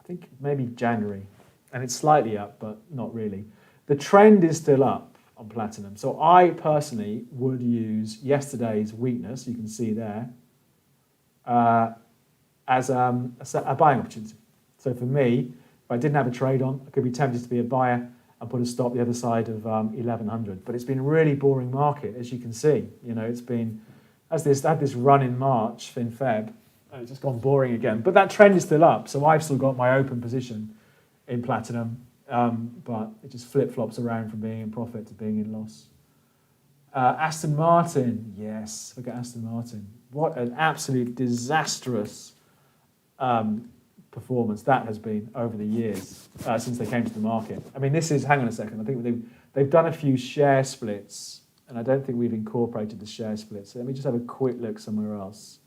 I think, maybe January, and it's slightly up, but not really. The trend is still up on Platinum. So I personally would use yesterday's weakness, you can see there, as a buying opportunity. So for me, if I didn't have a trade on, I could be tempted to be a buyer and put a stop the other side of 1100. But it's been a really boring market, as you can see. It's been, had this run in March, in Feb, and it's just gone boring again. But that trend is still up, so I've still got my open position in Platinum, but it just flip-flops around from being in profit to being in loss. Aston Martin, yes, look at Aston Martin. What an absolute disastrous performance that has been over the years since they came to the market. I mean, hang on a second, I think they've done a few share splits, and I don't think we've incorporated the share splits. So let me just have a quick look somewhere else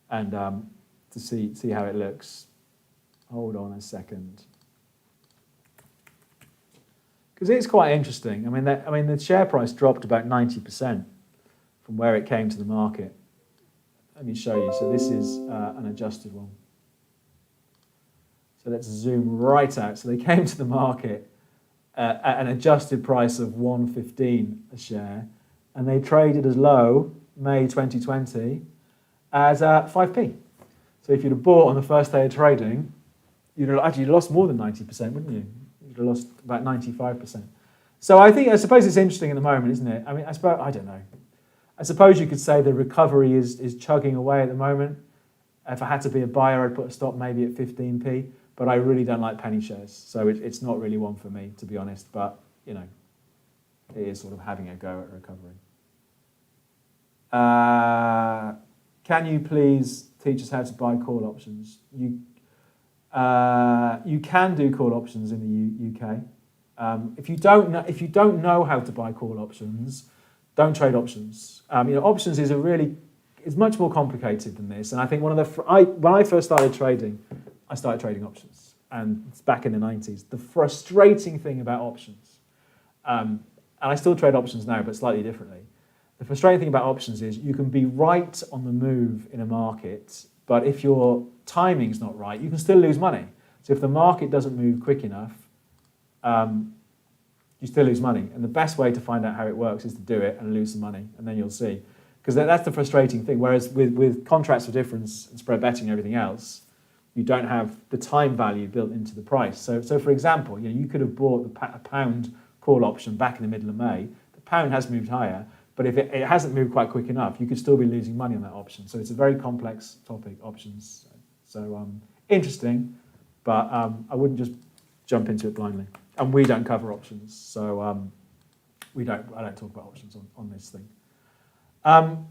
and to see how it looks. Hold on a second. Because it's quite interesting. I mean, the share price dropped about 90% from where it came to the market. Let me show you. So this is an adjusted one. So let's zoom right out. So they came to the market at an adjusted price of 115 a share, and they traded as low, May 2020, as 5p. So if you'd have bought on the first day of trading, you'd have actually lost more than 90%, wouldn't you? You'd have lost about 95%. So I suppose it's interesting at the moment, isn't it? I mean, I don't know. I suppose you could say the recovery is chugging away at the moment. If I had to be a buyer, I'd put a stop maybe at 15p. But I really don't like penny shares, so it's not really one for me, to be honest. But it is sort of having a go at recovery. Can you please teach us how to buy call options? You can do call options in the UK. If you don't know how to buy call options, don't trade options. Options is much more complicated than this. And I think when I first started trading, I started trading options, and it's back in the 90s. The frustrating thing about options, and I still trade options now, but slightly differently. The frustrating thing about options is you can be right on the move in a market, but if your timing's not right, you can still lose money. So if the market doesn't move quick enough, you still lose money. And the best way to find out how it works is to do it and lose some money, and then you'll see. Because that's the frustrating thing. Whereas with contracts for difference and spread betting and everything else, you don't have the time value built into the price. So for example, you could have bought a pound call option back in the middle of May. The pound has moved higher, but if it hasn't moved quite quick enough, you could still be losing money on that option. So it's a very complex topic, options. So interesting, but I wouldn't just jump into it blindly. And we don't cover options, so I don't talk about options on this thing.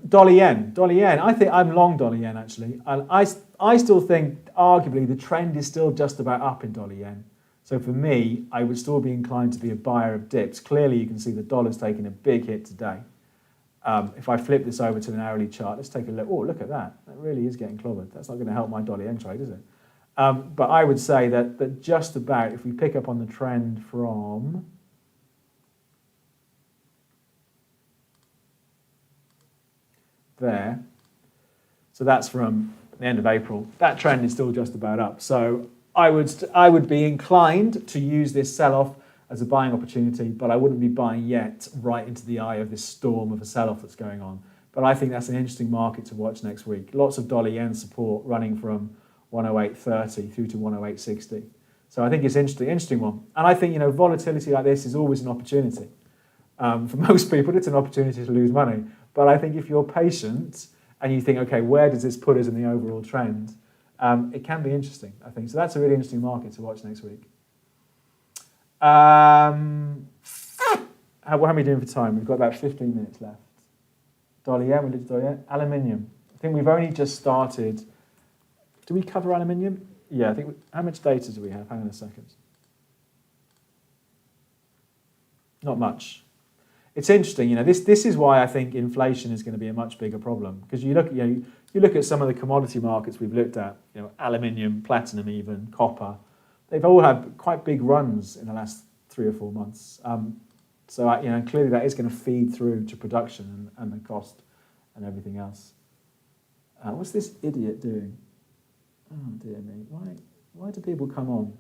Dollar yen. I think I'm long dollar yen actually. I still think arguably the trend is still just about up in dollar yen. So for me, I would still be inclined to be a buyer of dips. Clearly, you can see the dollar's taking a big hit today. If I flip this over to an hourly chart, let's take a look. Oh, look at that. That really is getting clobbered. That's not going to help my dollar yen trade, is it? But I would say that just about, if we pick up on the trend from there, so that's from the end of April, that trend is still just about up. So I would be inclined to use this sell-off as a buying opportunity, but I wouldn't be buying yet right into the eye of this storm of a sell-off that's going on. But I think that's an interesting market to watch next week. Lots of dollar yen support running from 108.30 through to 108.60. So I think it's interesting one. And I think volatility like this is always an opportunity. For most people, it's an opportunity to lose money. But I think if you're patient and you think, okay, where does this put us in the overall trend? It can be interesting, I think. So that's a really interesting market to watch next week. How are we doing for time? We've got about 15 minutes left. Dollar, yeah, we looked at dollar, yeah. Aluminium. I think we've only just started. Do we cover aluminium? Yeah, I think. How much data do we have? Hang on a second. Not much. It's interesting, you know. This is why I think inflation is going to be a much bigger problem, because you look at some of the commodity markets we've looked at. You know, aluminium, platinum, even copper. They've all had quite big runs in the last 3 or 4 months. So clearly that is going to feed through to production and the cost and everything else. What's this idiot doing? Oh dear me! Why do people come on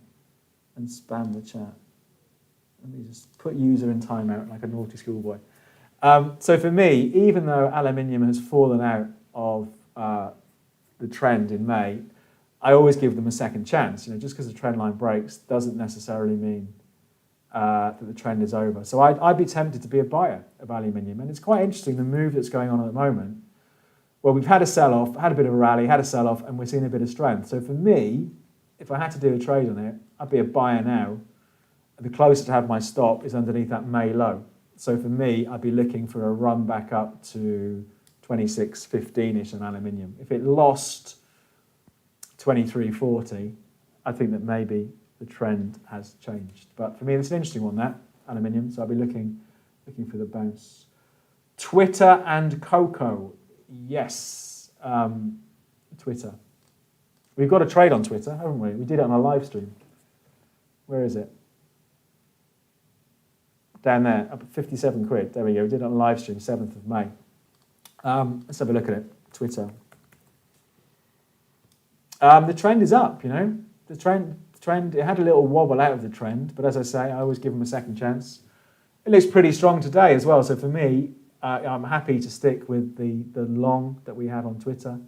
and spam the chat? Let me just put user in timeout like a naughty schoolboy. So for me, even though aluminium has fallen out of the trend in May, I always give them a second chance. You know, just because the trend line breaks doesn't necessarily mean that the trend is over. So I'd be tempted to be a buyer of aluminium. And it's quite interesting, the move that's going on at the moment. Well, we've had a sell-off, had a bit of a rally, had a sell-off, and we're seeing a bit of strength. So for me, if I had to do a trade on it, I'd be a buyer now. The closer to have my stop is underneath that May low. So for me, I'd be looking for a run back up to 26.15-ish on aluminium. If it lost 23.40, I think that maybe the trend has changed. But for me, it's an interesting one, that aluminium. So I'll be looking for the bounce. Twitter and cocoa. Yes, Twitter. We've got a trade on Twitter, haven't we? We did it on a live stream. Where is it? Down there, up at 57 quid. There we go. We did it on a live stream, 7th of May. Let's have a look at it. Twitter. The trend is up, you know. The trend, it had a little wobble out of the trend, but as I say, I always give them a second chance. It looks pretty strong today as well. So for me, I'm happy to stick with the long that we have on Twitter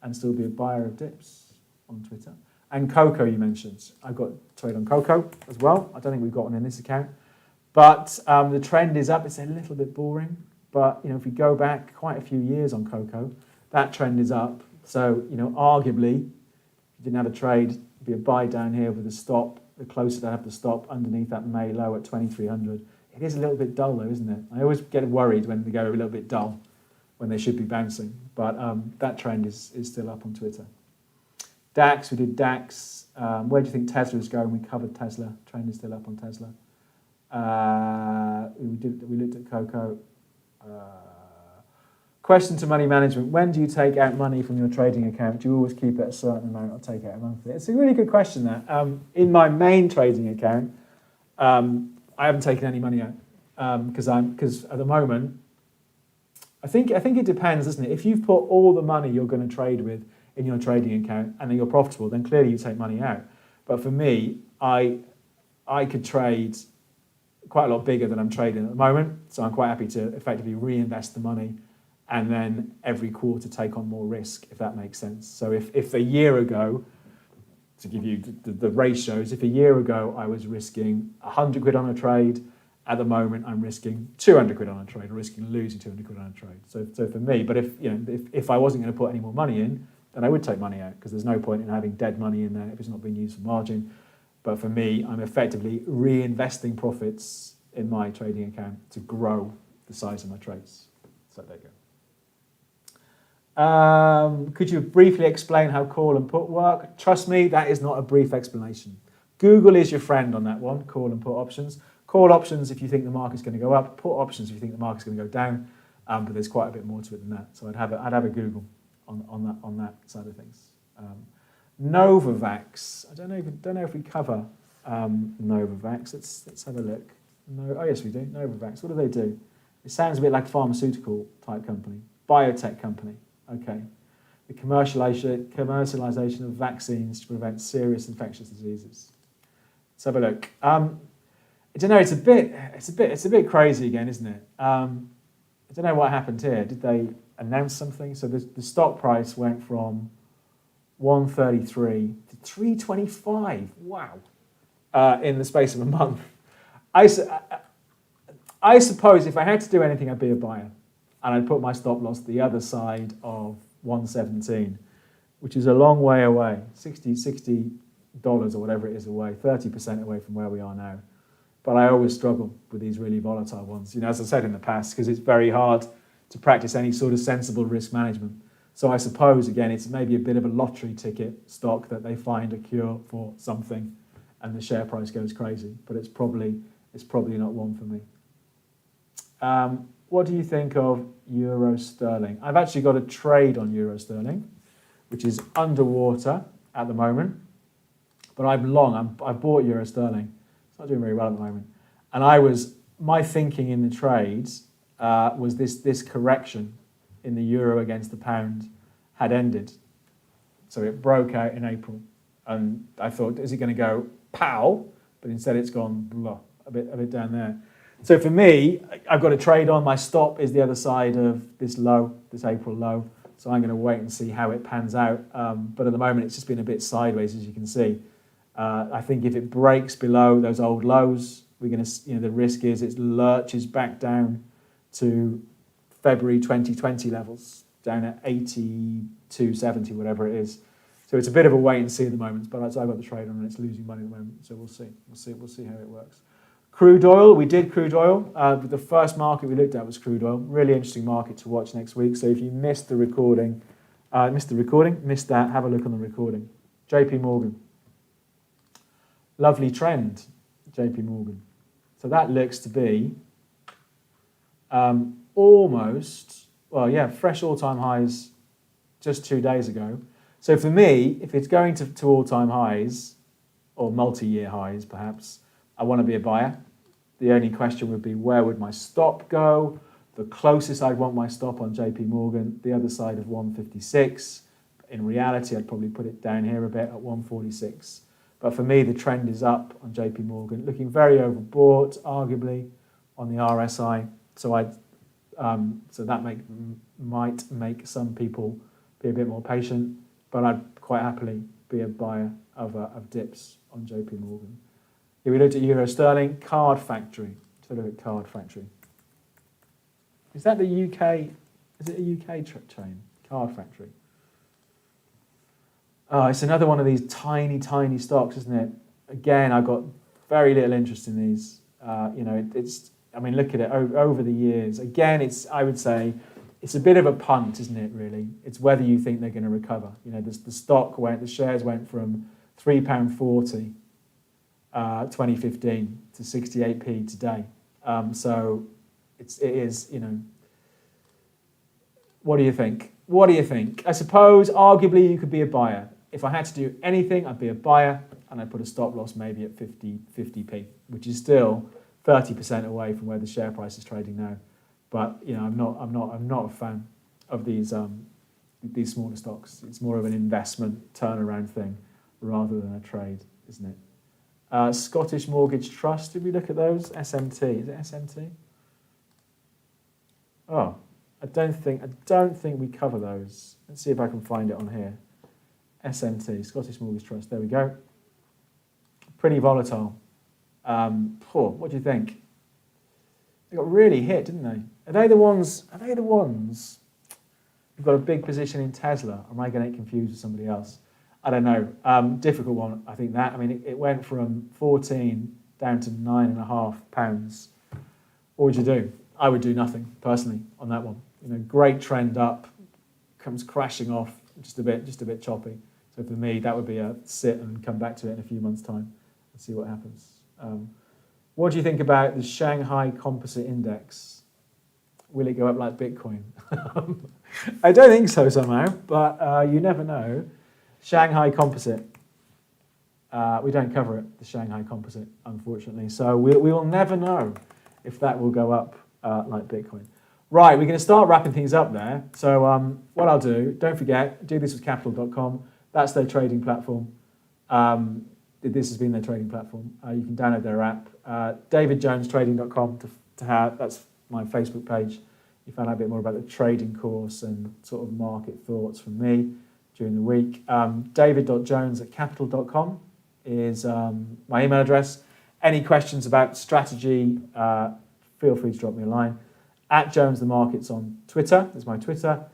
and still be a buyer of dips on Twitter. And cocoa you mentioned. I've got a trade on cocoa as well. I don't think we've got one in this account. But the trend is up. It's a little bit boring. But if we go back quite a few years on cocoa, that trend is up. So, arguably, if you didn't have a trade, it'd be a buy down here with a stop. The closer to have the stop underneath that May low at 2,300. It is a little bit dull though, isn't it? I always get worried when they go a little bit dull, when they should be bouncing. But that trend is still up on Twitter. DAX, we did DAX. Where do you think Tesla is going? We covered Tesla. Trend is still up on Tesla. We looked at cocoa. Question to money management. When do you take out money from your trading account? Do you always keep it a certain amount or take out a monthly? It's a really good question, that. In my main trading account, I haven't taken any money out because at the moment, I think it depends, doesn't it? If you've put all the money you're going to trade with in your trading account and then you're profitable, then clearly you take money out. But for me, I could trade quite a lot bigger than I'm trading at the moment, so I'm quite happy to effectively reinvest the money and then every quarter take on more risk, if that makes sense. So if a year ago, to give you the ratios, if a year ago I was risking 100 quid on a trade, at the moment I'm risking 200 quid on a trade, or risking losing 200 quid on a trade. So for me, but if I wasn't going to put any more money in, then I would take money out, because there's no point in having dead money in there if it's not being used for margin. But for me, I'm effectively reinvesting profits in my trading account to grow the size of my trades. So there you go. Could you briefly explain how call and put work? Trust me, that is not a brief explanation. Google is your friend on that one, call and put options. Call options if you think the market's going to go up, put options if you think the market's going to go down, but there's quite a bit more to it than that. So I'd have a Google on that side of things. Novavax. I don't know if we cover Novavax. Let's have a look. Oh yes, we do. Novavax. What do they do? It sounds a bit like a pharmaceutical type company, biotech company. Okay. The commercialization of vaccines to prevent serious infectious diseases. Let's have a look. I don't know. It's a bit crazy again, isn't it? I don't know what happened here. Did they announce something? So the stock price went from 133 to 325. Wow! In the space of a month. I suppose if I had to do anything, I'd be a buyer, and I'd put my stop loss the other side of 117, which is a long way away, $60 or whatever it is away, 30% away from where we are now. but I always struggle with these really volatile ones. As I said in the past, because it's very hard to practice any sort of sensible risk management. So I suppose, again, it's maybe a bit of a lottery ticket stock that they find a cure for something and the share price goes crazy, but it's probably not one for me. What do you think of euro sterling? I've actually got a trade on euro sterling, which is underwater at the moment, but I'm long. I've bought euro sterling. It's not doing very well at the moment. And my thinking in the trades was this correction in the euro against the pound had ended. So it broke out in April. And I thought, is it going to go pow? But instead it's gone blah, a bit down there. So for me, I've got a trade on. My stop is the other side of this low, this April low. So I'm going to wait and see how it pans out. But at the moment, it's just been a bit sideways, as you can see. I think if it breaks below those old lows, we're going to, the risk is it lurches back down to February 2020 levels, down at 82.70, whatever it is. So it's a bit of a wait and see at the moment. But I've got the trade on and it's losing money at the moment. So we'll see. We'll see how it works. Crude oil, we did crude oil. The first market we looked at was crude oil. Really interesting market to watch next week. So if you missed the recording, missed that, have a look on the recording. JP Morgan. Lovely trend, JP Morgan. So that looks to be fresh all-time highs just 2 days ago. So for me, if it's going to all-time highs, or multi-year highs perhaps, I want to be a buyer. The only question would be, where would my stop go? The closest I'd want my stop on JP Morgan, the other side of 156. In reality, I'd probably put it down here a bit at 146. But for me, the trend is up on JP Morgan, looking very overbought, arguably, on the RSI. So that might make some people be a bit more patient, but I'd quite happily be a buyer of dips on JP Morgan. If we looked at euro sterling, Card Factory. So look at Card Factory. Is that the UK? Is it a UK chain? Card Factory. Oh, it's another one of these tiny, tiny stocks, isn't it? Again, I've got very little interest in these. Look at it over the years. Again, I would say, it's a bit of a punt, isn't it? Really, it's whether you think they're going to recover. The shares went from £3.40. 2015 to 68p today. So it is. What do you think? I suppose arguably you could be a buyer. If I had to do anything, I'd be a buyer and I'd put a stop loss maybe at 50p, which is still 30% away from where the share price is trading now. But I'm not a fan of these smaller stocks. It's more of an investment turnaround thing rather than a trade, isn't it? Scottish Mortgage Trust, did we look at those? SMT, is it SMT? Oh, I don't think we cover those. Let's see if I can find it on here. SMT, Scottish Mortgage Trust, there we go. Pretty volatile. What do you think? They got really hit, didn't they? Are they the ones who've got a big position in Tesla? Or am I going to get confused with somebody else? I don't know. Difficult one, I think that. I mean, it went from 14 down to £9.5. What would you do? I would do nothing, personally, on that one. Great trend up, comes crashing off, just a bit choppy. So for me, that would be a sit and come back to it in a few months' time and see what happens. What do you think about the Shanghai Composite Index? Will it go up like Bitcoin? I don't think so somehow, but you never know. Shanghai Composite. We don't cover it, the Shanghai Composite, unfortunately. So we will never know if that will go up like Bitcoin. Right, we're going to start wrapping things up there. So what I'll do, don't forget, do this with Capital.com. That's their trading platform. This has been their trading platform. You can download their app. DavidJonesTrading.com that's my Facebook page. You find out a bit more about the trading course and sort of market thoughts from me during the week. David.jones@Capital.com is my email address. Any questions about strategy, feel free to drop me a line. @JonesTheMarkets on Twitter is my Twitter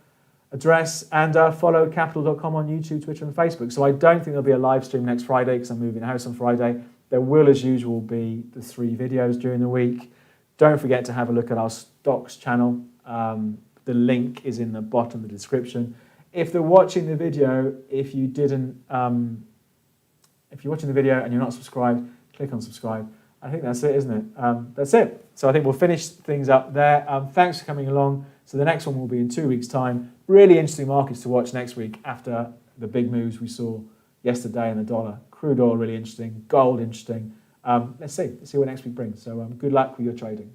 address. And follow Capital.com on YouTube, Twitter and Facebook. So I don't think there'll be a live stream next Friday because I'm moving house on Friday. There will, as usual, be the 3 videos during the week. Don't forget to have a look at our stocks channel. The link is in the bottom of the description. If they're watching the video, if you're watching the video and you're not subscribed, click on subscribe. I think that's it, isn't it? That's it. So I think we'll finish things up there. Thanks for coming along. So the next one will be in 2 weeks' time. Really interesting markets to watch next week after the big moves we saw yesterday in the dollar. Crude oil, really interesting. Gold, interesting. Let's see what next week brings. So good luck with your trading.